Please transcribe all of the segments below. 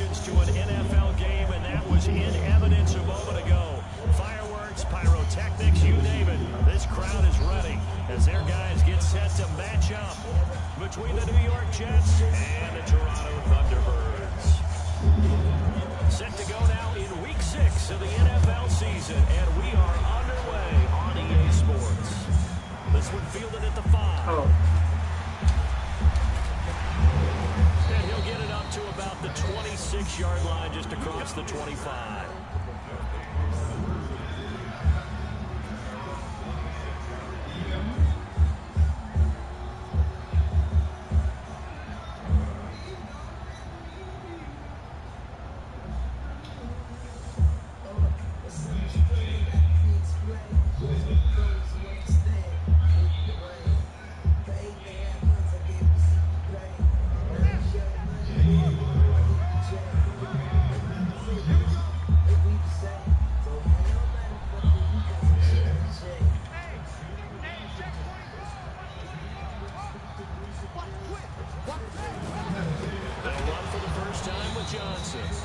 emotions to an NFL game, and that was in evidence a moment ago. Fireworks, pyrotechnics, you name it. This crowd is ready as their guys get set to match up between the New York Jets and the Toronto Thunderbirds. Set to go now in Week 6 of the NFL season, and we are underway on EA Sports. This one fielded at the 5. Oh. And he'll get it up to about the 26-yard line, just across the 25.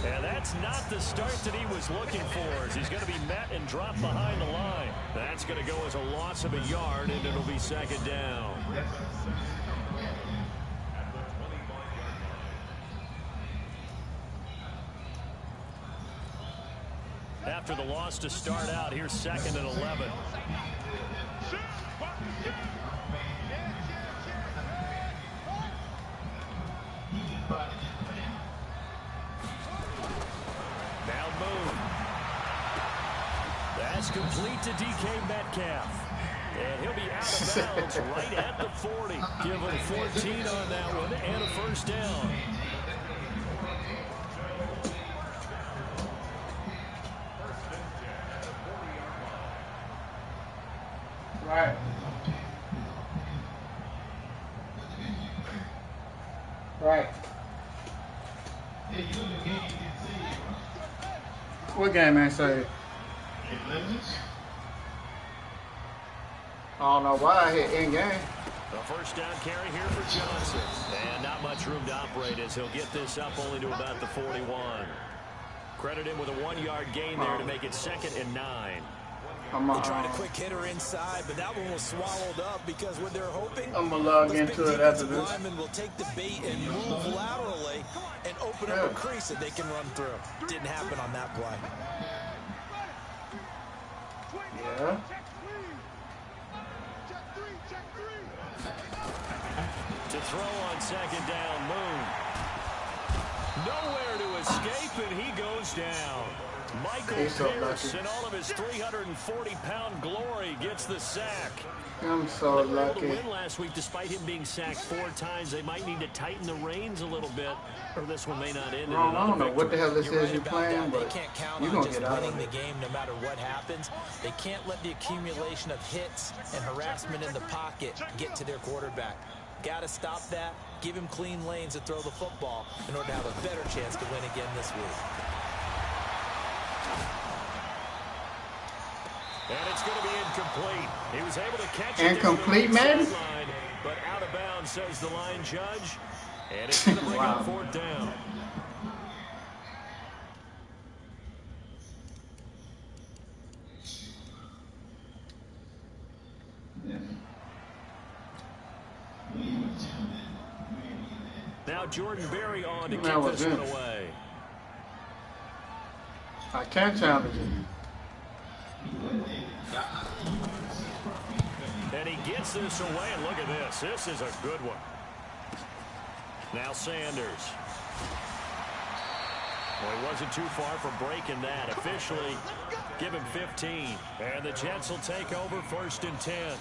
And that's not the start that he was looking for, as he's going to be met and dropped behind the line. That's going to go as a loss of a yard, and it'll be second down. After the loss to start out, here's 2nd and 11. That's complete to DK Metcalf. And he'll be out of bounds right at the 40. Give him 14 on that one and a first down. Right. Right. What game, man, say? I don't know why I hit in game. A first down carry here for Johnson. And not much room to operate as he'll get this up only to about the 41. Credit him with a 1-yard gain there to make it 2nd and 9. They tried a quick hitter inside, but that one was swallowed up because what they're hoping, I'm going to log into it after this. Lineman will take the bait and move laterally and open up a crease that they can run through. Didn't happen on that play. Yeah. To throw on 2nd down, Moon. Nowhere to escape, and he goes down. Michael Pierce, in all of his 340-pound glory, gets the sack. I'm so lucky. They were able to win last week despite him being sacked 4 times. They might need to tighten the reins a little bit, or this one may not end. I don't know what the hell this is you're playing, but they can't count you're on going to just get out winning of it. the game no matter what happens. They can't let the accumulation of hits and harassment in the pocket get to their quarterback. Got to stop that, give him clean lanes to throw the football in order to have a better chance to win again this week. And it's going to be incomplete. He was able to catch it. Incomplete, man? Line, but out of bounds, says the line judge. And it's going to bring up 4th down. Now Jordan Berry on to kick this one away. I can't challenge it. And he gets this away, and look at this. This is a good one. Now Sanders. Well, he wasn't too far from breaking that. Officially, give him 15. And the Jets will take over 1st and 10.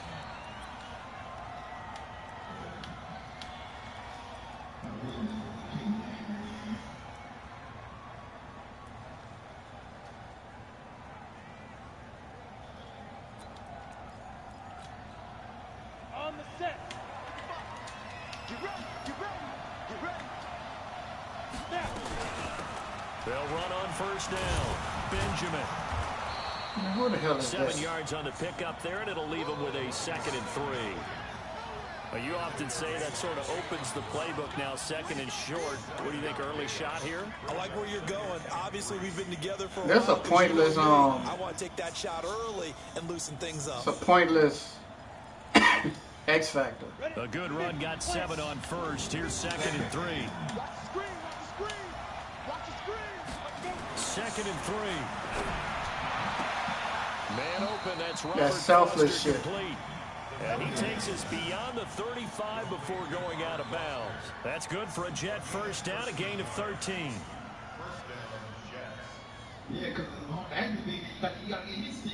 They'll run on 1st down. Benjamin. Who the hell is 7 this? yards on the pickup there, and it'll leave him with a 2nd and 3. You often say that sort of opens the playbook now, second and short. What do you think, early shot here? I like where you're going. Obviously, we've been together for a That's while. a pointless, I want to take that shot early and loosen things up. it's a pointless X factor. A good run, got 7 on first. Here's 2nd and 3. Second and 3. Man open, that's Robert. That's selfless shit. Complete. And he takes us beyond the 35 before going out of bounds. That's good for a Jet first down, a gain of 13. Yeah, because you got to get his sticks.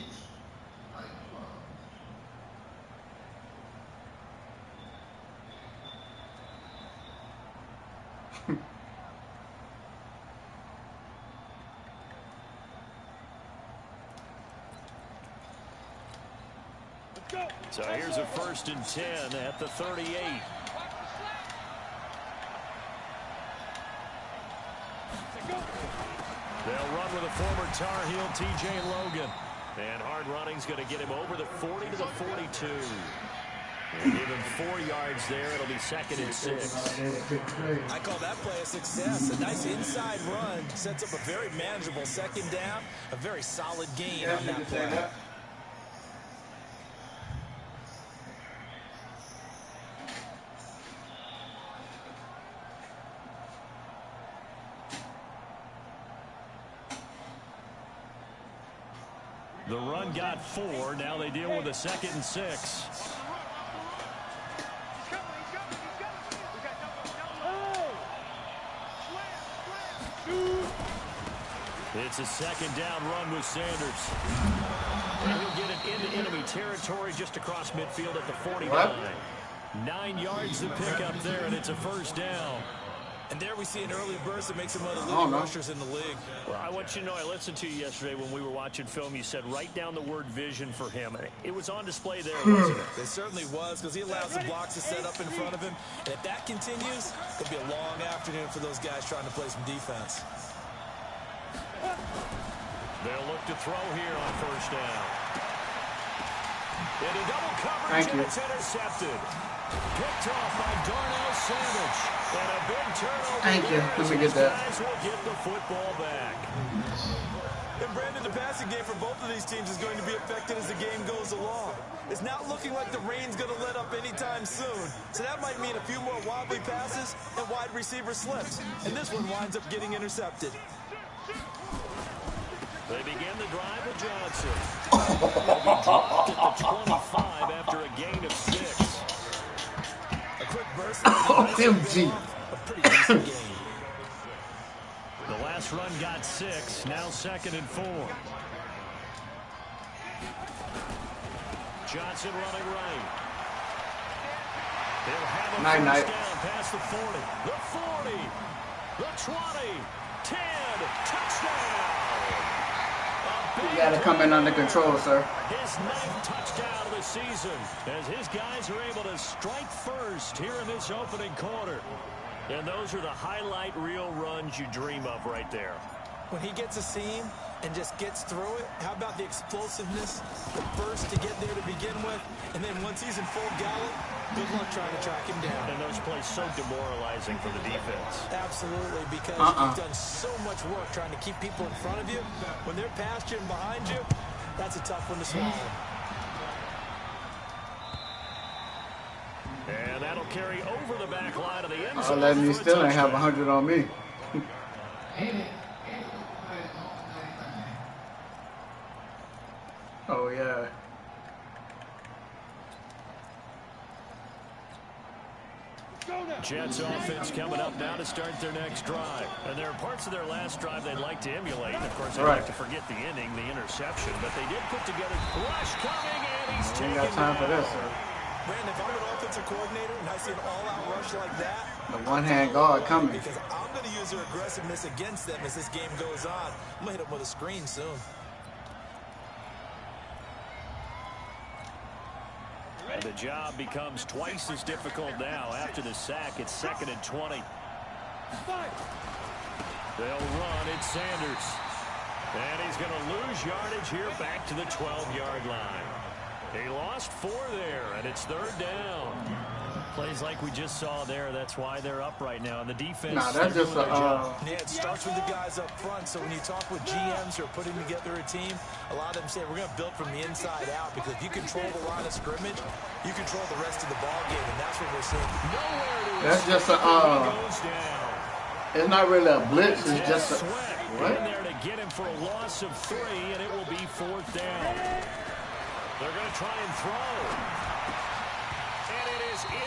So here's a 1st and 10 at the 38. They'll run with a former Tar Heel, T.J. Logan. And hard running's going to get him over the 40 to the 42. And give him 4 yards there. It'll be 2nd and 6. I call that play a success. A nice inside run sets up a very manageable 2nd down. A very solid gain on that play. The run got 4. Now they deal with a 2nd and 6. It's a 2nd down run with Sanders. And he'll get it into enemy territory just across midfield at the 49. What? 9 yards to pick up there, and it's a 1st down. And there we see an early burst that makes him one of the leading rushers in the league. Well, I want you to know, I listened to you yesterday when we were watching film. You said write down the word vision for him. It was on display there, wasn't it? It certainly was, because he allows the blocks to set up in front of him. And if that continues, it'll be a long afternoon for those guys trying to play some defense. They'll look to throw here on 1st down. Into double coverage, and it's intercepted. Picked off by Darnell Savage. And a big turnover. Thank you. Let me get that. Guys will get the football back. And Brandon, the passing game for both of these teams is going to be affected as the game goes along. It's not looking like the rain's going to let up anytime soon. So that might mean a few more wobbly passes and wide receiver slips. And this one winds up getting intercepted. They begin the drive with Johnson. He'll be dropped at the 25 after a gain of 6. A quick burst. OMG. A pretty decent game. The last run got 6. Now 2nd and 4. Johnson running right. He'll have a Night. down past the 40. The 40. The 20. 10. Touchdown. You gotta come in under control, sir. His 9th touchdown of the season as his guys are able to strike first here in this opening quarter. And those are the highlight reel runs you dream of right there. When he gets a seam and just gets through it, how about the explosiveness, the burst to get there to begin with, and then once he's in full gallop, good luck trying to track him down. And those plays so demoralizing for the defense. Absolutely, because you've done so much work trying to keep people in front of you. When they're past you and behind you, that's a tough one to swallow. And that'll carry over the back line of the end I'll zone. let me still ain't have 100 on me. Oh, yeah. Jets offense coming up now to start their next drive. And there are parts of their last drive they'd like to emulate. And, of course, they'd like to forget the inning, the interception. But they did put together rush coming, and he's taken Ain't got time for this, sir. Brandon, if I'm an offensive coordinator and I see an all-out rush like that, The one-hand guard coming. because I'm going to use their aggressiveness against them as this game goes on. I'm going to hit them with a screen soon. And the job becomes twice as difficult now. After the sack, it's 2nd and 20. They'll run. It's Sanders. And he's going to lose yardage here back to the 12-yard line. He lost 4 there, and it's 3rd down. Plays like we just saw there. That's why they're up right now. And the defense. Nah, that's just a. Yeah, it starts with the guys up front. So when you talk with GMs who are putting together a team, a lot of them say we're going to build from the inside out because if you control the line of scrimmage, you control the rest of the ball game, and that's what we're seeing. Nowhere to That's just a. It's not really a blitz. It's just a. What? In there to get him for a loss of 3, and it will be 4th down. They're going to try and throw.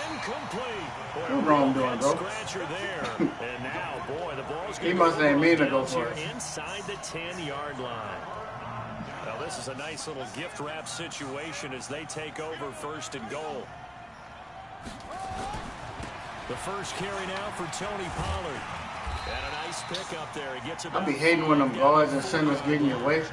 Incomplete. What's wrong doing, bro? Scratcher there. And now, boy, the ball's he must ain't mean to go for it. Inside the 10-yard line. Now, this is a nice little gift wrap situation as they take over 1st and goal. The first carry now for Tony Pollard. And a nice pick up there. He gets it. I be hating when them guards and centers getting your way.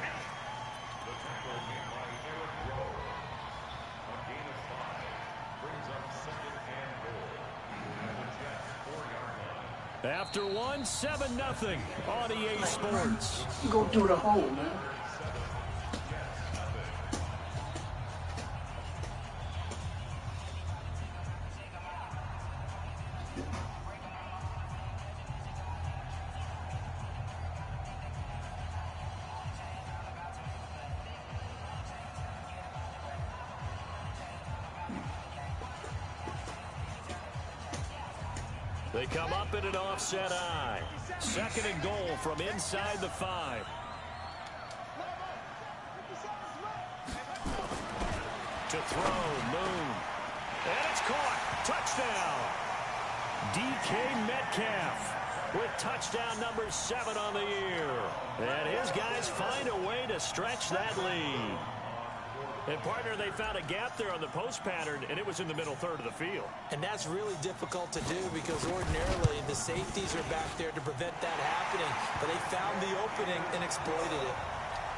After 1, 7-0 on EA Sports. Go through the hole, man. They come up in an offset eye. 2nd and goal from inside the 5. To throw, Moon. And it's caught. Touchdown. DK Metcalf with touchdown number 7 on the year. And his guys find a way to stretch that lead. And, partner, they found a gap there on the post pattern, and it was in the middle third of the field. And that's really difficult to do because ordinarily the safeties are back there to prevent that happening. But they found the opening and exploited it.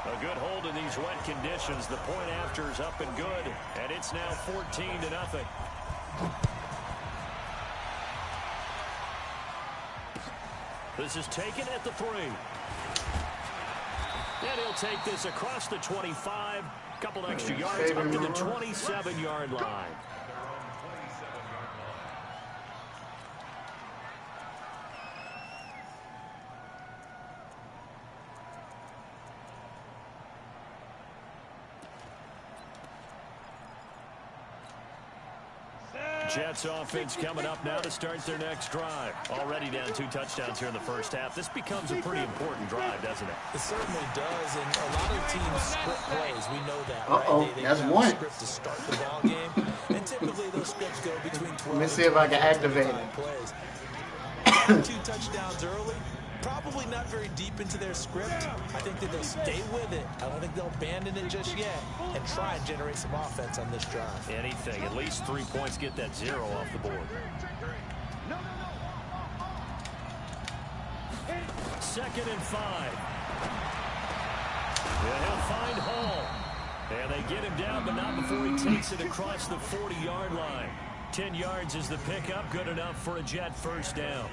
A good hold in these wet conditions. The point after is up and good, and it's now 14-0. This is taken at the 3. And he'll take this across the 25. Couple extra yards up to the 27-yard line. Jets offense coming up now to start their next drive. Already down 2 touchdowns here in the first half. This becomes a pretty important drive, doesn't it? It certainly does, and a lot of teams script plays. We know that, right? They that's one. Script to start the ball game, and typically those scripts go between 12 Let me see if I can activate it. Plays. 2 touchdowns early. Probably not very deep into their script. I think that they'll stay with it. I don't think they'll abandon it just yet and try and generate some offense on this drive. Anything. At least 3 points. Get that 0 off the board. 2nd and 5. And he'll find Hall. And they get him down, but not before he takes it across the 40-yard line. 10 yards is the pickup. Good enough for a Jet first down.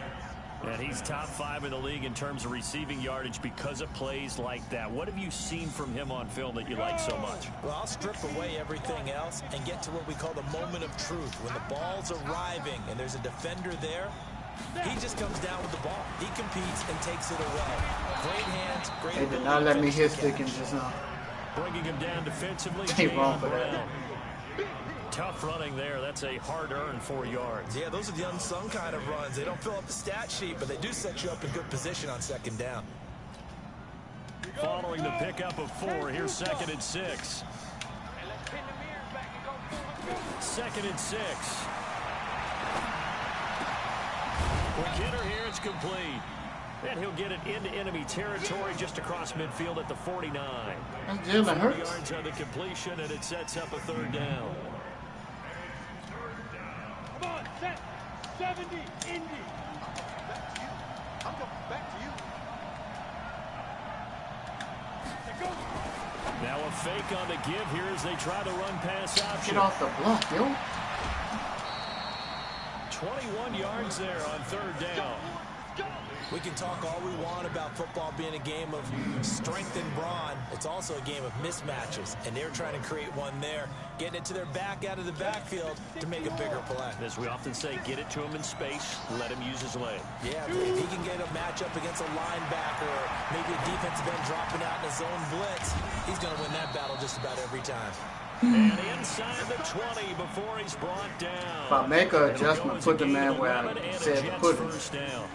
And he's top 5 in the league in terms of receiving yardage because of plays like that. What have you seen from him on film that you like so much? Well, I'll strip away everything else and get to what we call the moment of truth. When the ball's arriving and there's a defender there, he just comes down with the ball. He competes and takes it away. Great hands, great They did not let me hit sticking just now. Bringing him down defensively. Ain't wrong for that. Tough running there. That's a hard-earned 4 yards. Yeah, those are the unsung kind of runs. They don't fill up the stat sheet, but they do set you up in good position on 2nd down. Following the pickup of 4, here's 2nd and 6. 2nd and 6. Quick hitter here. It's complete. And he'll get it into enemy territory just across midfield at the 49. That's Jalen Hurts. 4 yards on the completion, and it sets up a 3rd down. Come on, set. 70, Indy. I'm coming back to you. Now a fake on the give here as they try to run pass option. Get off the block, yo. 21 yards there on 3rd down. We can talk all we want about football being a game of strength and brawn. It's also a game of mismatches, and they're trying to create one there, getting it to their back out of the backfield to make a bigger play. As we often say, get it to him in space, let him use his leg. Yeah, if he can get a matchup against a linebacker or maybe a defensive end dropping out in a zone blitz, he's going to win that battle just about every time. And inside the 20 before he's brought down. If I make an adjustment, put the man where I said to put him. First down.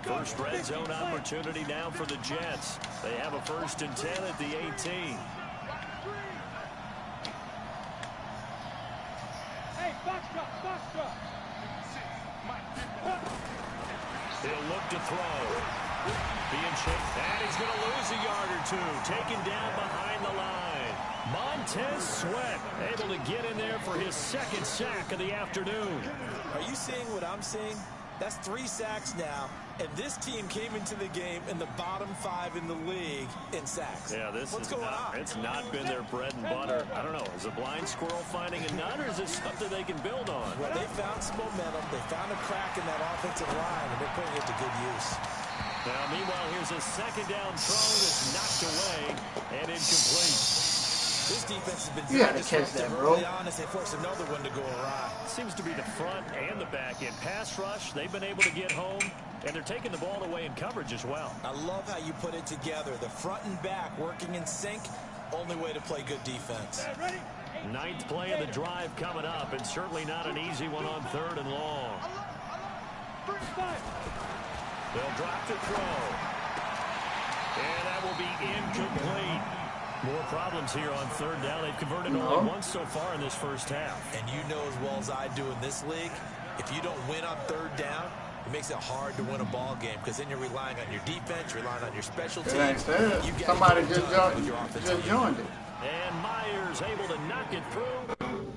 First red zone opportunity now for the Jets. They have a 1st and 10 at the 18. Hey, box drop, box drop. He'll look to throw. Being chased. And he's going to lose a yard or two. Taken down behind the line. Montez Sweat able to get in there for his 2nd sack of the afternoon. Are you seeing what I'm seeing? That's 3 sacks now, and this team came into the game in the bottom 5 in the league in sacks. Yeah, What's going on? It's not been their bread and butter. I don't know. Is a blind squirrel finding a nut, or is it something they can build on? Well, they found some momentum. They found a crack in that offensive line, and they're putting it to good use. Now, meanwhile, here's a 2nd down throw that's knocked away and incomplete. This defense has been You gotta catch that, bro. early on as they force another one to go awry. Seems to be the front and the back end. Pass rush, they've been able to get home, and they're taking the ball away in coverage as well. I love how you put it together. The front and back working in sync. Only way to play good defense. Ready? 9th play of the drive coming up, and certainly not an easy one on 3rd and long. They'll drop the throw. And that will be incomplete. More problems here on 3rd down. They've converted only once so far in this first half. And you know as well as I do in this league, if you don't win on 3rd down, it makes it hard to win a ball game because then you're relying on your defense, relying on your special teams. It ain't fair. Somebody just joined it. And Myers able to knock it through.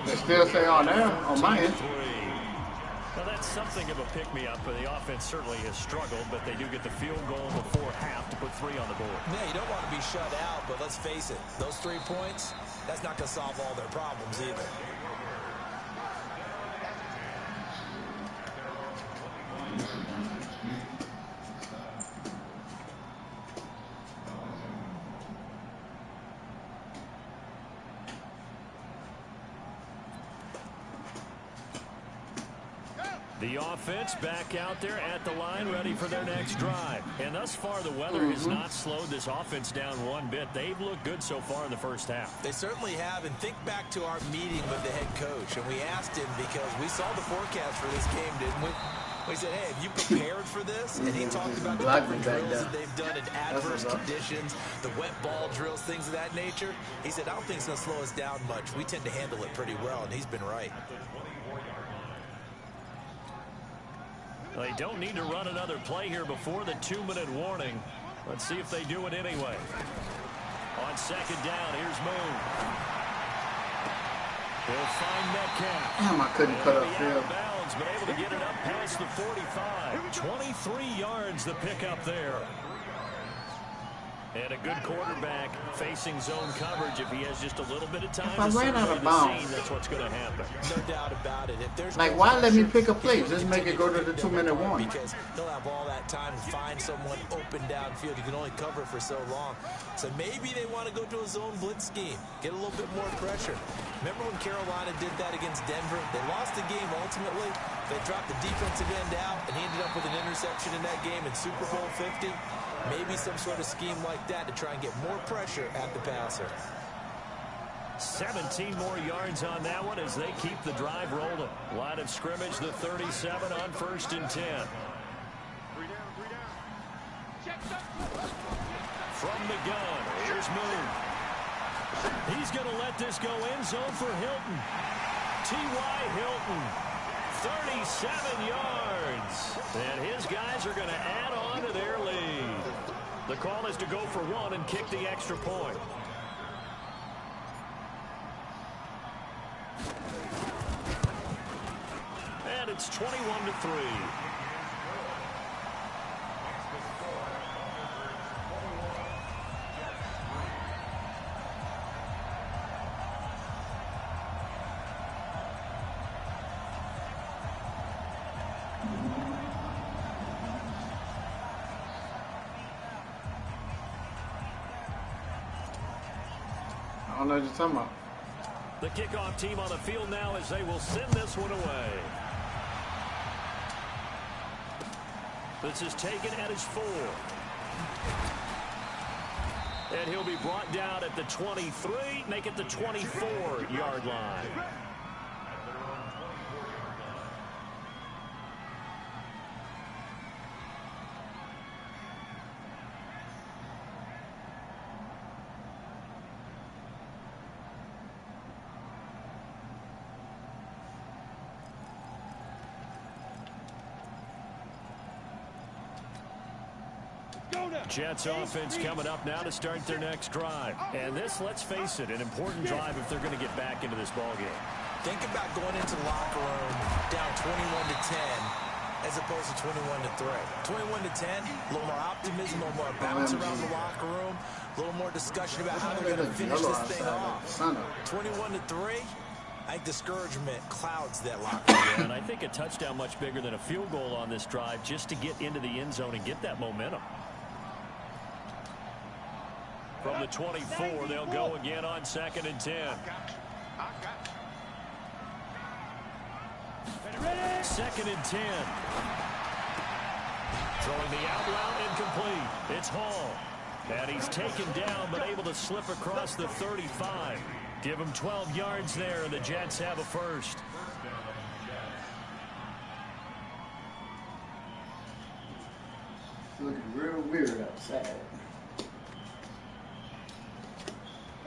They still say on there, on my end. Well, that's something of a pick-me-up, but the offense certainly has struggled, but they do get the field goal before half to put 3 on the board. Yeah, you don't want to be shut out, but let's face it, those 3 points, that's not going to solve all their problems either. The offense back out there at the line, ready for their next drive. And thus far, the weather has not slowed this offense down one bit. They've looked good so far in the first half. They certainly have. And think back to our meeting with the head coach. And we asked him because we saw the forecast for this game, didn't we? We said, hey, have you prepared for this? And he talked about the different drills that they've done in adverse conditions, the wet ball drills, things of that nature. He said, I don't think it's going to slow us down much. We tend to handle it pretty well, and he's been right. They don't need to run another play here before the 2-minute warning. Let's see if they do it anyway. On 2nd down, here's Moon. He'll find Metcalf. Damn, I couldn't cut up field. Bounds, but able to get it up past the 45. 23 yards the pickup there. And a good quarterback facing zone coverage. If he has just a little bit of time to ran out of survey the bounds, scene, that's what's going to happen. No doubt about it. If there's like, why let me pick a play? Just make it go to the 2-minute warning. Because he'll have all that time to find someone open downfield. You can only cover for so long. So maybe they want to go to a zone blitz scheme, get a little bit more pressure. Remember when Carolina did that against Denver? They lost the game ultimately. They dropped the defensive end out, and he ended up with an interception in that game in Super Bowl 50. Maybe some sort of scheme like that to try and get more pressure at the passer. 17 more yards on that one as they keep the drive rolling. Line of scrimmage, the 37 on 1st and 10. From the gun, here's Moon. He's going to let this go end zone for Hilton. T.Y. Hilton, 37 yards. And his guys are going to add on to their lead. The call is to go for 1 and kick the extra point. And it's 21-3. don't know what you're talking about. The kickoff team on the field now as they will send this one away. This is taken at his 4. And he'll be brought down at the 23, make it the 24-yard line. Jets offense coming up now to start their next drive. And this, let's face it, an important drive if they're going to get back into this ballgame. Think about going into the locker room down 21-10 as opposed to 21-3. 21-10, a little more optimism, a little more bounce around the locker room, a little more discussion about how they're going to finish this thing off. 21-3, I think discouragement clouds that locker room. Yeah, and I think a touchdown much bigger than a field goal on this drive just to get into the end zone and get that momentum. From the 24, they'll go again on 2nd and 10. 2nd and 10. Throwing the out route incomplete. It's Hall. And he's taken down but able to slip across the 35. Give him 12 yards there, and the Jets have a first. It's looking real weird outside.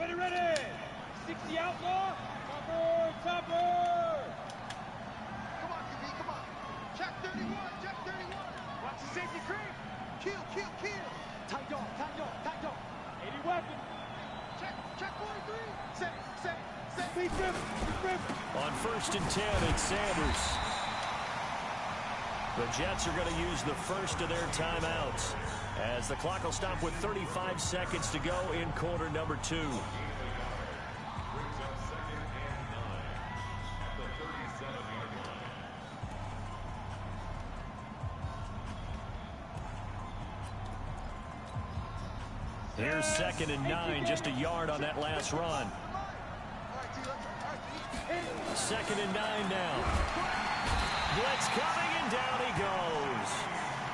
Ready! 60 outlaw. Topper. Come on, QB, come on. Check 31, check 31. Watch the safety creep. Kill. Tight dog. 80 weapon. Check 43. Say. Speed grip. On 1st and 10, it's Sanders. The Jets are going to use the first of their timeouts as the clock will stop with 35 seconds to go in quarter number 2. Here's 2nd and 9, just a yard on that last run. 2nd and 9 now. Blitz coming, and down he goes.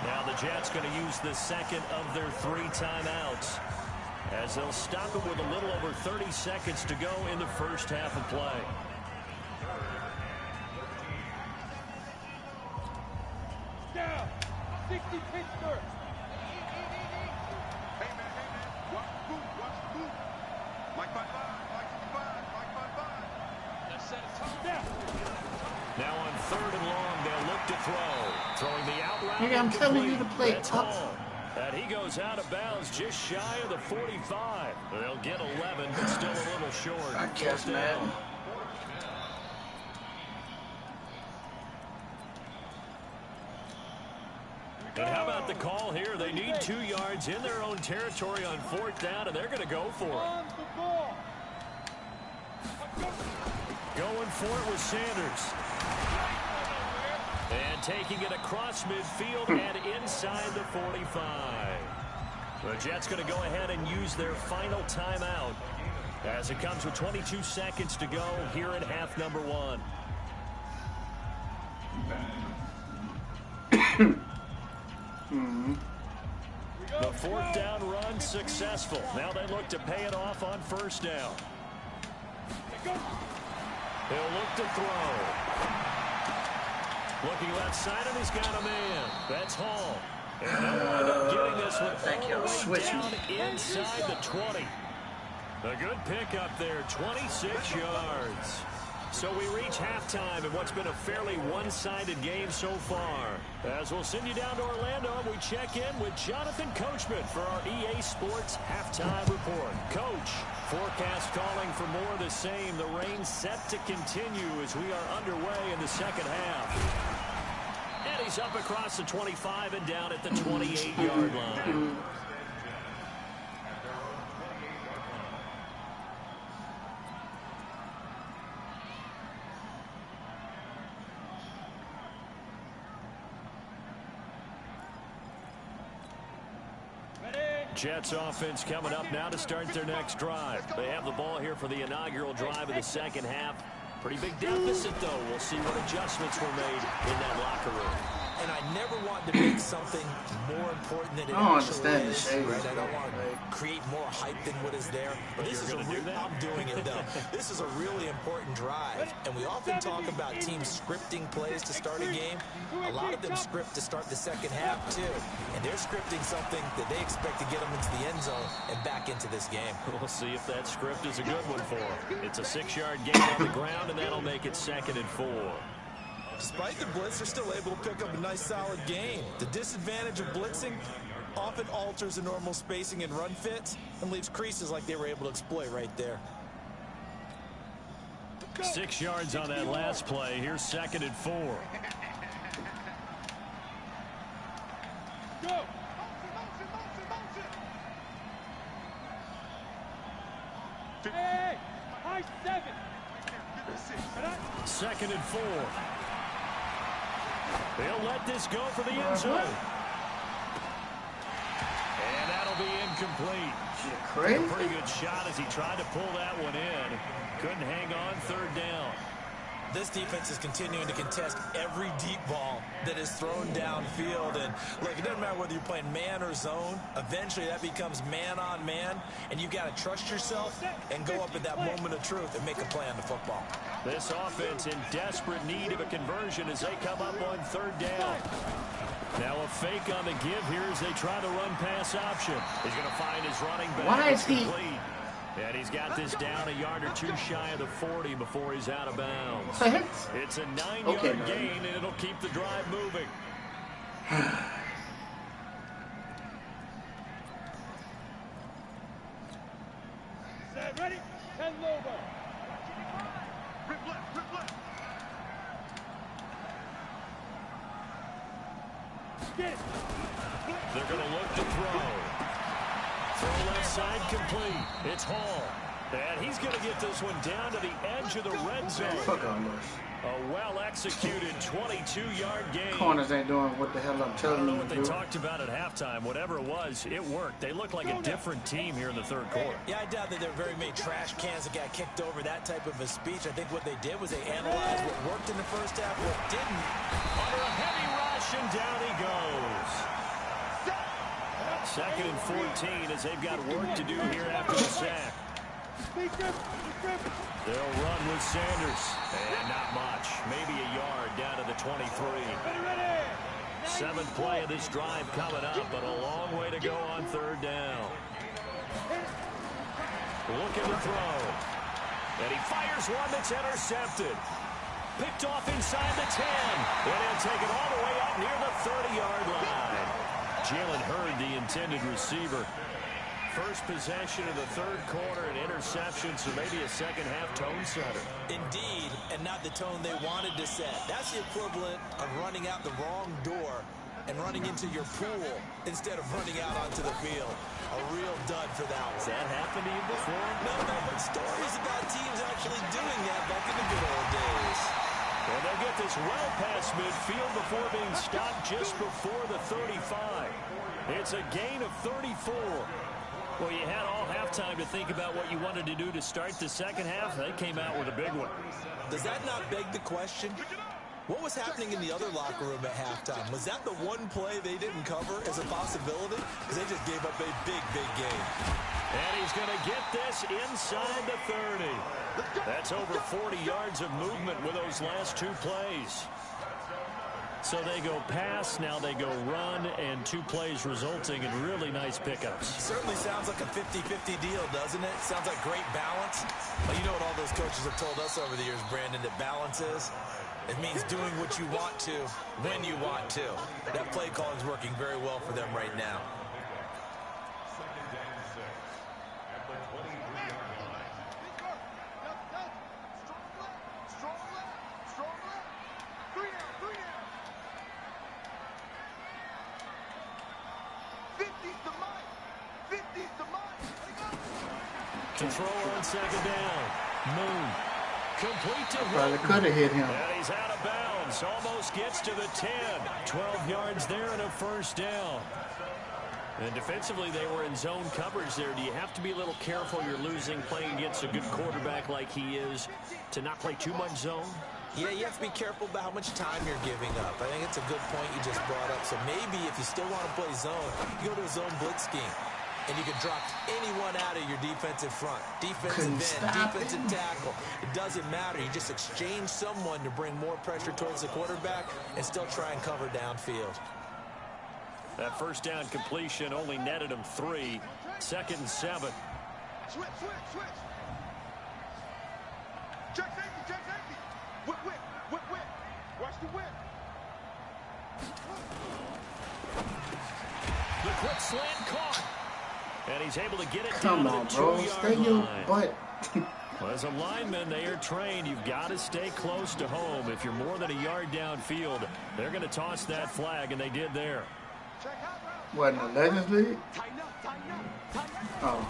Now the Jets going to use the second of their 3 timeouts as they'll stop it with a little over 30 seconds to go in the first half of play. Down. 60 Pittsburgh. Hey, man. Watch the boot. Mike 5-5. Let's set a tone down. Now on 3rd and long, they'll look to throw. Throwing the out route. Nigga, I'm telling you to play That's up. Hall. And he goes out of bounds just shy of the 45. They'll get 11, but still a little short. I guess, First man. down. And how about the call here? They need 2 yards in their own territory on 4th down, and they're going to go for it. On the ball. Going for it with Sanders. And taking it across midfield and inside the 45. The Jets going to go ahead and use their final timeout as it comes with 22 seconds to go here in half number 1. The 4th down run successful. Now they look to pay it off on 1st down. He'll look to throw. Looking left side, and he's got a man. That's Hall. And they'll wind up getting this one all the way down inside the 20. A good pickup there, 26 yards. So we reach halftime in what's been a fairly one-sided game so far. As we'll send you down to Orlando, and we check in with Jonathan Coachman for our EA Sports Halftime Report. Coach, forecast calling for more of the same. The rain set to continue as we are underway in the second half. And he's up across the 25 and down at the 28-yard line. Jets offense coming up now to start their next drive. They have the ball here for the inaugural drive of the second half. Pretty big deficit, though. We'll see what adjustments were made in that locker room. And I never want to make something more important than it actually is. Right? I don't want to create more hype than what is there. But this is I'm doing it, though. This is a really important drive. And we often talk about teams scripting plays to start a game. A lot of them script to start the second half, too. And they're scripting something that they expect to get them into the end zone and back into this game. We'll see if that script is a good one for them. It's a 6-yard gain on the ground, and that'll make it 2nd and 4. Despite the blitz, they're still able to pick up a nice, solid gain. The disadvantage of blitzing often alters the normal spacing and run fits and leaves creases like they were able to exploit right there. 6 yards on that last play. Here's 2nd and 4. Go. Hey, high 7. 2nd and 4. They'll let this go for the end zone. And that'll be incomplete. Crazy. A pretty good shot as he tried to pull that one in. Couldn't hang on 3rd down. This defense is continuing to contest every deep ball that is thrown downfield. And look, it doesn't matter whether you're playing man or zone. Eventually, that becomes man on man. And you've got to trust yourself and go up at that moment of truth and make a play on the football. This offense in desperate need of a conversion as they come up on 3rd down. Now a fake on the give here as they try the run pass option. He's going to find his running back. Why is he... complete. And he's got this down a yard or 2 shy of the 40 before he's out of bounds. It's a 9-yard gain, and it'll keep the drive moving. Set, ready? 10 over. Rip left. Get it. They're going to look to throw. Throw left side complete. It's Hall. And he's going to get this one down to the edge of the red zone. A well-executed 22-yard gain. Corners ain't doing what the hell I'm telling them I don't know what they talked about at halftime. Whatever it was, it worked. They look like a different team here in the 3rd quarter. Yeah, I doubt that there were very many trash cans that got kicked over, that type of a speech. I think what they did was they analyzed what worked in the first half, what didn't. Under a heavy rush, and down he goes. 2nd and 14 as they've got work to do here after the sack. They'll run with Sanders. And not much. Maybe a yard down to the 23. 7th play of this drive coming up, but a long way to go on 3rd down. Looking to throw. And he fires one that's intercepted. Picked off inside the 10. And he'll take it all the way up near the 30-yard line. Jalen Hurd, the intended receiver. First possession of the 3rd quarter, an interception, so maybe a second-half tone setter. Indeed, and not the tone they wanted to set. That's the equivalent of running out the wrong door and running into your pool instead of running out onto the field. A real dud for that one. Has that happened to you before? No, but stories about teams actually doing that back in the good old days. And they'll get this well past midfield before being stopped just before the 35. It's a gain of 34. Well, you had all halftime to think about what you wanted to do to start the second half. They came out with a big one. Does that not beg the question? What was happening in the other locker room at halftime? Was that the one play they didn't cover as a possibility? Because they just gave up a big, big game. And he's going to get this inside the 30. That's over 40 yards of movement with those last 2 plays. So they go pass, now they go run, and 2 plays resulting in really nice pickups. Certainly sounds like a 50-50 deal, doesn't it? Sounds like great balance. Well, you know what all those coaches have told us over the years, Brandon, that balance is? It means doing what you want to, when you want to. That play calling is working very well for them right now. To throw on 2nd down. Moon. Complete to Probably could have hit him. And he's out of bounds. Almost gets to the 10. 12 yards there and a 1st down. And defensively, they were in zone coverage there. Do you have to be a little careful? You're losing, playing against a good quarterback like he is, to not play too much zone? Yeah, you have to be careful about how much time you're giving up. I think it's a good point you just brought up. So maybe if you still want to play zone, you go to a zone blitz scheme. And you can drop anyone out of your defensive front. Defensive end, defensive tackle. It doesn't matter. You just exchange someone to bring more pressure towards the quarterback and still try and cover downfield. That first down completion only netted him 3. 2nd and 7. Switch, switch, switch. Check safety, check safety. Whip, whip, whip, whip. Watch the whip. The quick slant caught. And he's able to get it Come down on, to the bro. 2-yard Stay your line. butt. Well, as a lineman, they are trained. You've got to stay close to home. If you're more than a yard downfield, they're going to toss that flag, and they did there. What, in the Legends League? Oh.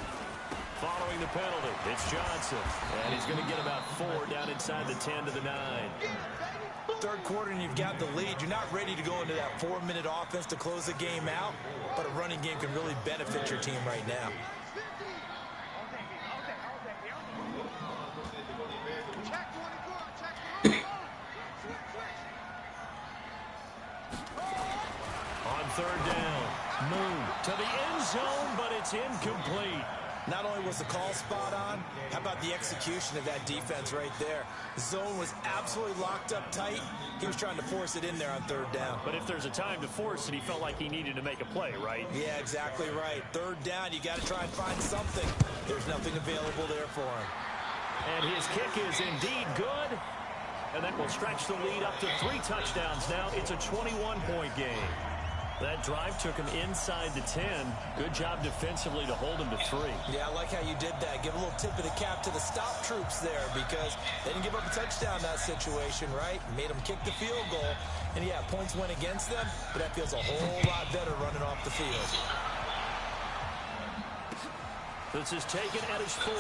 Following the penalty, it's Johnson. And he's going to get about 4 down inside the 10 to the 9. Third quarter and you've got the lead. You're not ready to go into that 4-minute offense to close the game out, but a running game can really benefit your team right now. On 3rd down, Moon to the end zone, but it's incomplete. Not only was the call spot on, how about the execution of that defense right there? The zone was absolutely locked up tight. He was trying to force it in there on 3rd down. But if there's a time to force it, he felt like he needed to make a play, right? Yeah, exactly right. 3rd down, you got to try and find something. There's nothing available there for him. And his kick is indeed good. And that will stretch the lead up to 3 touchdowns now. It's a 21-point game. That drive took him inside the 10. Good job defensively to hold him to 3. Yeah, I like how you did that. Give a little tip of the cap to the stop troops there because they didn't give up a touchdown in that situation, right? Made them kick the field goal. And, yeah, points went against them, but that feels a whole lot better running off the field. This is taken at his 4.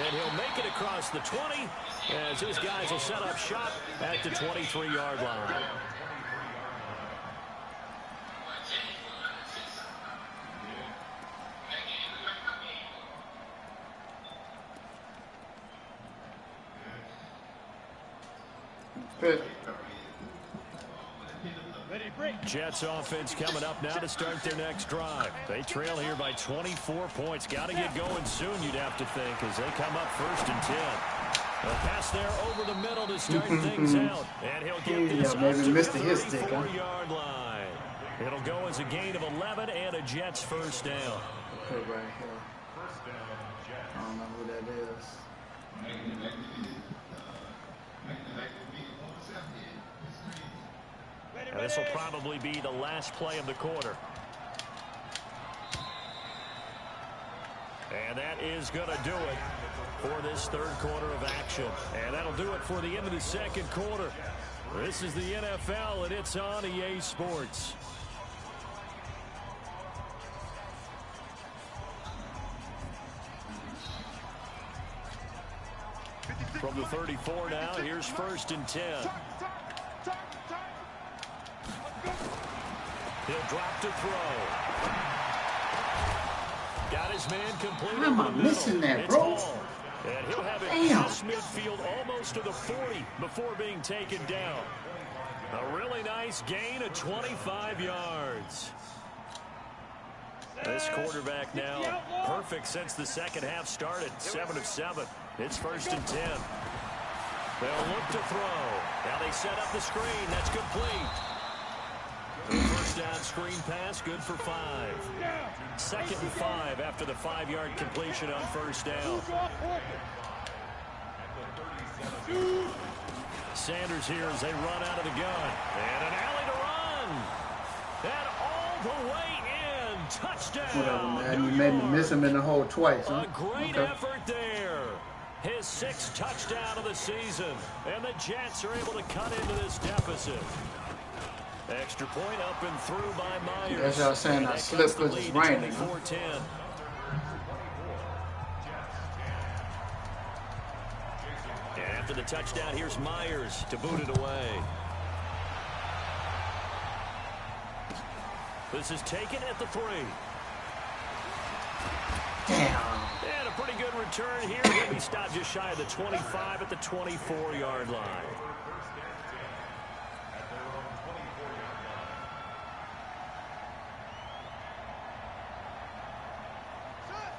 And he'll make it across the 20 as his guys will set up shop at the 23-yard line. Jets offense coming up now to start their next drive. They trail here by 24 points. Got to get going soon, you'd have to think, as they come up 1st and 10. A pass there over the middle to start things out. And he'll get this up to the 34-yard line. It'll go as a gain of 11 and a Jets first down. Put it right here. I don't know who that is. And this will probably be the last play of the quarter. And that is going to do it for this 3rd quarter of action. And that'll do it for the end of the 2nd quarter. This is the NFL, and it's on EA Sports. From the 34 now, here's 1st and 10. He'll drop to throw. Got his man completed. How am I missing that, bro? And he'll have it past midfield almost to the 40 before being taken down. A really nice gain of 25 yards. This quarterback now perfect since the 2nd half started. 7 of 7. It's 1st and 10. They'll look to throw. Now they set up the screen. That's complete. First down screen pass, good for 5. 2nd and 5 after the 5-yard completion on 1st down. Sanders here as they run out of the gun. And an alley to run. And all the way in. Touchdown. Whatever, man. You made me miss him in the hole twice. Huh? A great effort there. His 6th touchdown of the season. And the Jets are able to cut into this deficit. Extra point up and through by Myers. That's what I was saying. I slipped because it's raining. 24-10. And after the touchdown, here's Myers to boot it away. This is taken at the 3. Damn. And a pretty good return here. He'll be stopped just shy of the 25 at the 24-yard line.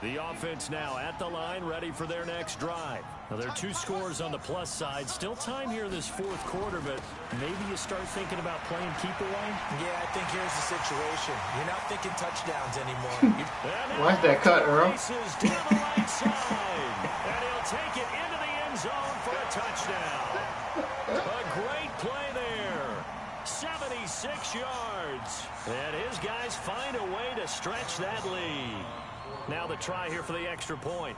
The offense now at the line, ready for their next drive. Now, there are 2 scores on the plus side. Still time here in this 4th quarter, but maybe you start thinking about playing keeper line? Yeah, I think here's the situation. You're not thinking touchdowns anymore. Watch that cut, Earl. Races down the right side, and he'll take it into the end zone for a touchdown. A great play there. 76 yards. And his guys find a way to stretch that lead. Now the try here for the extra point.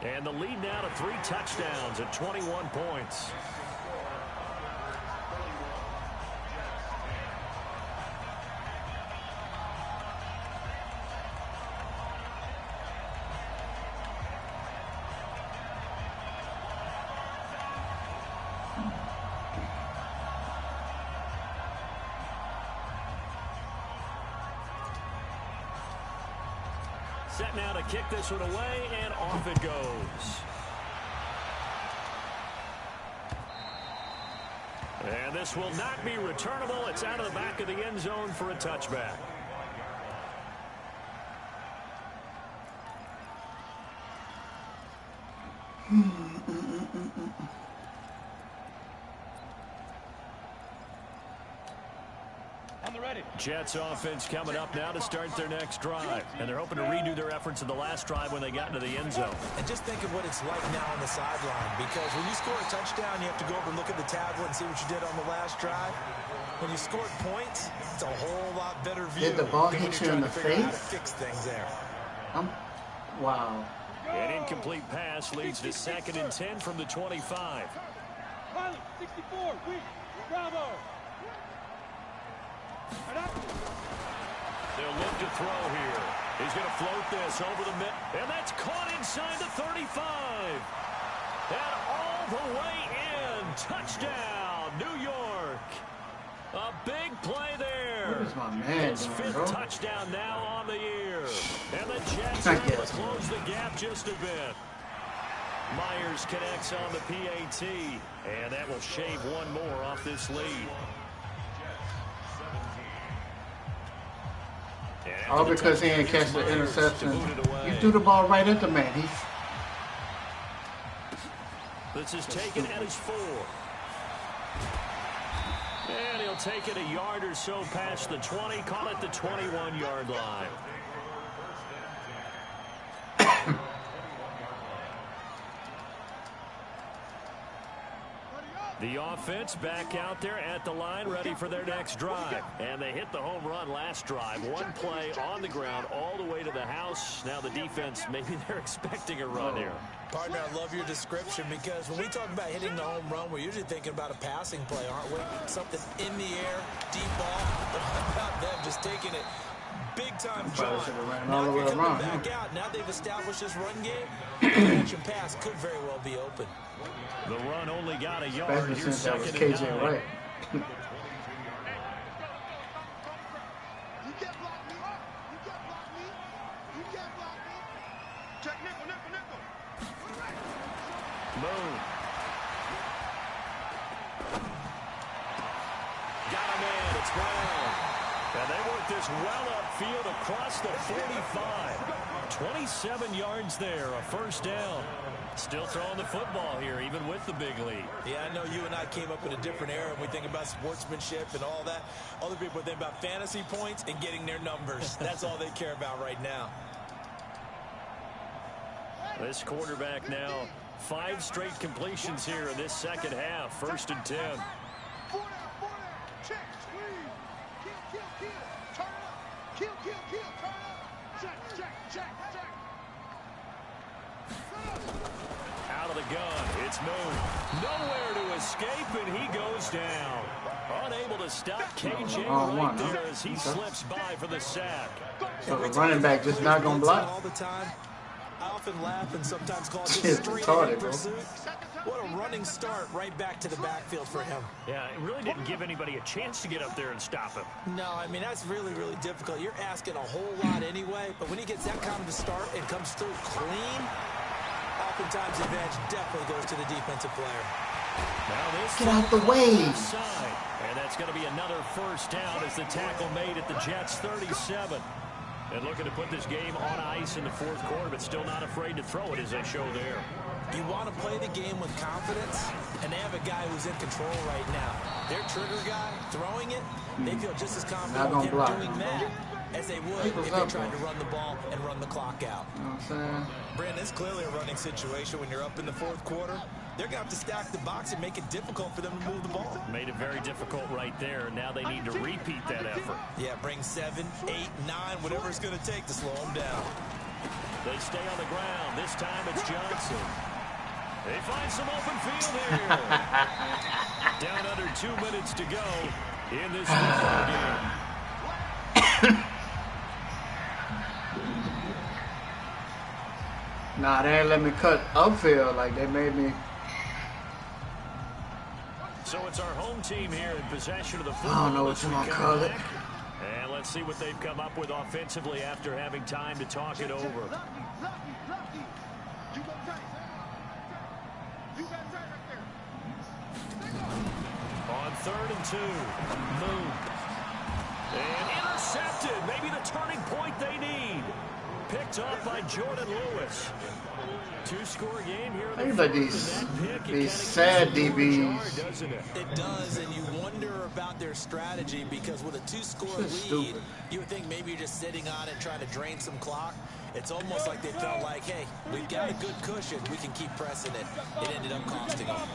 And the lead now to 3 touchdowns at 21 points. Set now to kick this one away, and off it goes. And this will not be returnable. It's out of the back of the end zone for a touchback. Jets offense coming up now to start their next drive. And they're hoping to redo their efforts in the last drive when they got into the end zone. And just think of what it's like now on the sideline. Because when you score a touchdown, you have to go over and look at the tablet and see what you did on the last drive. When you scored points, it's a whole lot better view. Did the ball hit you in the face? How to fix things there. Wow. An incomplete pass leads to 2nd and 10 from the 25. Pilot 64, weak. Bravo. They'll look to throw here. He's going to float this over the mid. And that's caught inside the 35. And all the way in. Touchdown, New York. A big play there. What is my man His doing, 5th bro? touchdown now on the year. And the Jets are able to close the gap just a bit. Myers connects on the PAT. And that will shave one more off this lead. All because he didn't catch the interception. You threw the ball right at the man. This is taken at his 4. And he'll take it a yard or so past the 20. Call it the 21-yard line. The offense back out there at the line, ready for their next drive. And they hit the home run last drive. One play on the ground all the way to the house. Now the defense, maybe they're expecting a run here. Partner, I love your description because when we talk about hitting the home run, we're usually thinking about a passing play, aren't we? Something in the air, deep ball. But how about them just taking it big-time John? Now you're coming back out. Now they've established this run game. The action pass could very well be open. The run only got a yard. Especially Here's since that was 2nd and 9. KJ Wright. You can't block me. You can't block me. You can't block me. Check nickel, nickel, nickel. Moon. Got a man. It's Brown. And they work this well upfield across the 45. 27 yards there, a first down. Still throwing the football here, even with the big lead. Yeah, I know you and I came up in a different era, and we think about sportsmanship and all that. Other people think about fantasy points and getting their numbers. That's all they care about right now. This quarterback now, 5 straight completions here in this second half. 1st and 10. 4 down. Check, squeeze. Kill, turn up. Kill, turn up. Check. Out of the gun, it's Moon. Nowhere to escape, and he goes down. Unable to stop KJ right there as he slips by for the sack. So the running back just not going to block? All the time. I often and laugh and sometimes call it Shit, just straight retarded, ahead bro. pursuit. What a running start right back to the backfield for him. Yeah, it really didn't give anybody a chance to get up there and stop him. No, I mean, that's really, really difficult. You're asking a whole lot anyway, but when he gets that kind of a start and comes through clean, oftentimes the advantage definitely goes to the defensive player. Now this Get out the way. side, and that's going to be another first down as the tackle made at the Jets 37. And looking to put this game on ice in the fourth quarter, but still not afraid to throw it as they show there. You want to play the game with confidence, and they have a guy who's in control right now. Their trigger guy, throwing it, they feel just as confident with him doing that as they would if they tried to run the ball and run the clock out. You know what I'm saying? Brandon, it's clearly a running situation when you're up in the fourth quarter. They're going to have to stack the box and make it difficult for them to move the ball. Made it very difficult right there. Now they need to repeat that effort. Yeah, bring 7, 8, 9, whatever it's going to take to slow them down. They stay on the ground. This time it's Johnson. They find some open field here. Down under 2 minutes to go in this football game. Nah, they ain't let me cut upfield like they made me. So it's our home team here in possession of the I football. don't know what you want to call it. And let's see what they've come up with offensively after having time to talk it over. Lucky. You go tight. You got tight right there. On 3rd and 2. Moon. And intercepted. Maybe the turning point they need. Picked up by Jordan Lewis. 2-score game here. I like these sad DBs. It does, and you wonder about their strategy because with a 2-score lead, Stupid. you would think maybe you're just sitting on it trying to drain some clock. It's almost like they felt like, hey, we've got a good cushion. We can keep pressing it. It ended up costing them.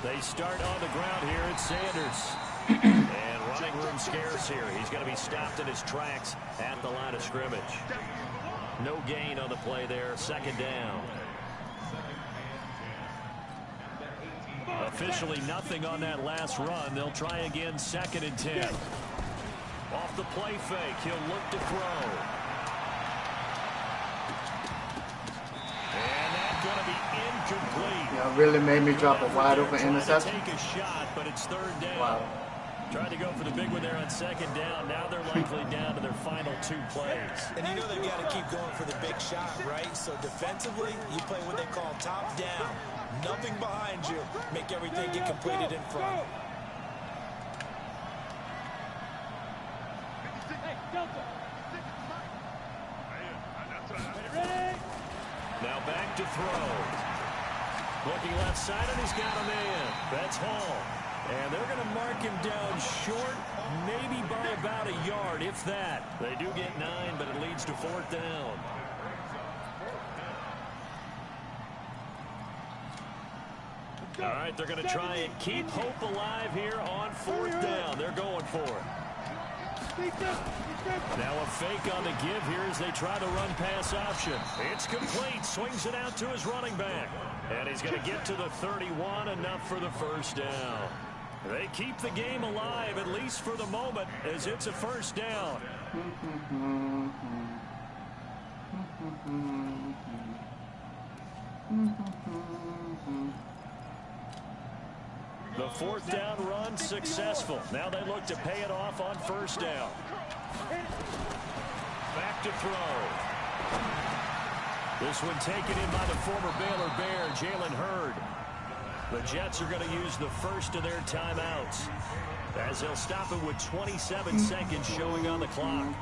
They start on the ground here at Sanders. And running room scarce here. He's going to be stopped in his tracks at the line of scrimmage. No gain on the play there. 2nd down. Officially nothing on that last run. They'll try again 2nd and 10. Off the play fake. He'll look to throw. And that's going to be incomplete. Y'all really made me drop a wide open interception. Take a shot, but it's 3rd down. Wow. Tried to go for the big one there on 2nd down. Now they're likely down to their final 2 plays. And you know they've got to keep going for the big shot, right? So defensively, you play what they call top down. Nothing behind you. Make everything get completed in front. Hey, Delta. Ready? Now back to throw. Looking left side, and he's got a man. That's Hall. And they're going to mark him down short, maybe by about a yard, if that. They do get 9, but it leads to 4th down. All right, they're going to try and keep hope alive here on 4th down. They're going for it. Now a fake on the give here as they try the run pass option. It's complete. Swings it out to his running back. And he's going to get to the 31, enough for the 1st down. They keep the game alive, at least for the moment, as it's a 1st down. The 4th down run successful. Now they look to pay it off on 1st down. Back to throw. This one taken in by the former Baylor Bear, Jalen Hurd. The Jets are going to use the first of their timeouts as they'll stop it with 27 seconds showing on the clock.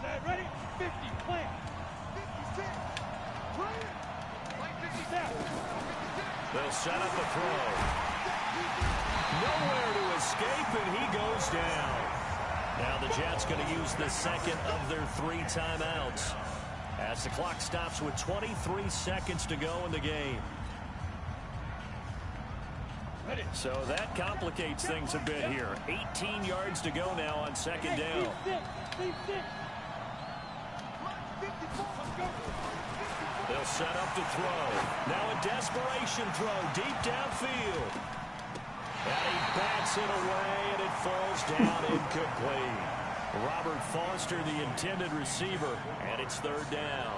Set, ready? 50, plant. 56. Play it. Play 57. They'll set up a throw. Nowhere to escape, and he goes down. Now the Jets going to use the 2nd of their 3 timeouts as the clock stops with 23 seconds to go in the game. Ready? So that complicates things a bit here. 18 yards to go now on second down. They'll set up to throw. Now a desperation throw deep downfield. And he bats it away, and it falls down incomplete. Robert Foster, the intended receiver, and it's third down.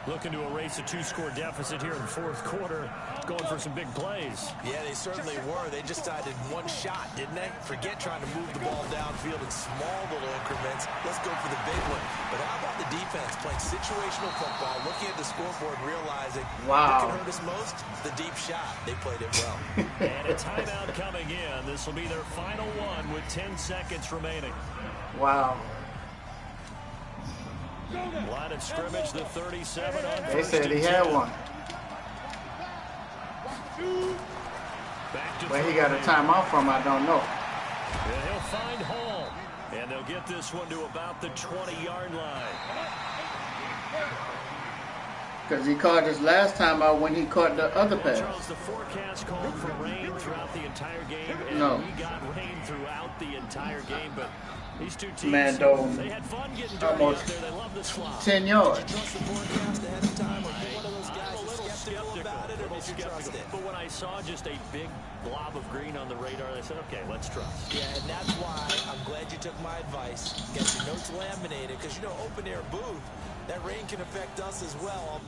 Looking to erase a 2-score deficit here in the fourth quarter. Going for some big plays. Yeah, they certainly were. They just decided one shot, didn't they? Forget trying to move the ball downfield in small little increments. Let's go for the big one. But how about the defense playing situational football, looking at the scoreboard, realizing what can hurt us most? The deep shot. They played it well. And a timeout coming in. This will be their final one with 10 seconds remaining. Wow. Line of scrimmage, the 37 on They said he had one. Where he got a timeout from, I don't know. And he'll find Hall. And they'll get this one to about the 20-yard line. Because he caught his last time out when he caught the other pass. Charles, the forecast called for rain throughout the entire game. And No. we got rain throughout the entire game, but these two teams, Man, though, they had fun getting dirty almost out there. They love the slop. 10 yards. Trust the forecast ahead of time, or you're one of those guys who's skeptical about it, or did you trust it? But when I saw just a big blob of green on the radar, I said, okay, let's trust. Yeah, and that's why I'm glad you took my advice. Get your notes laminated, because, you know, open-air booth, that rain can affect us as well.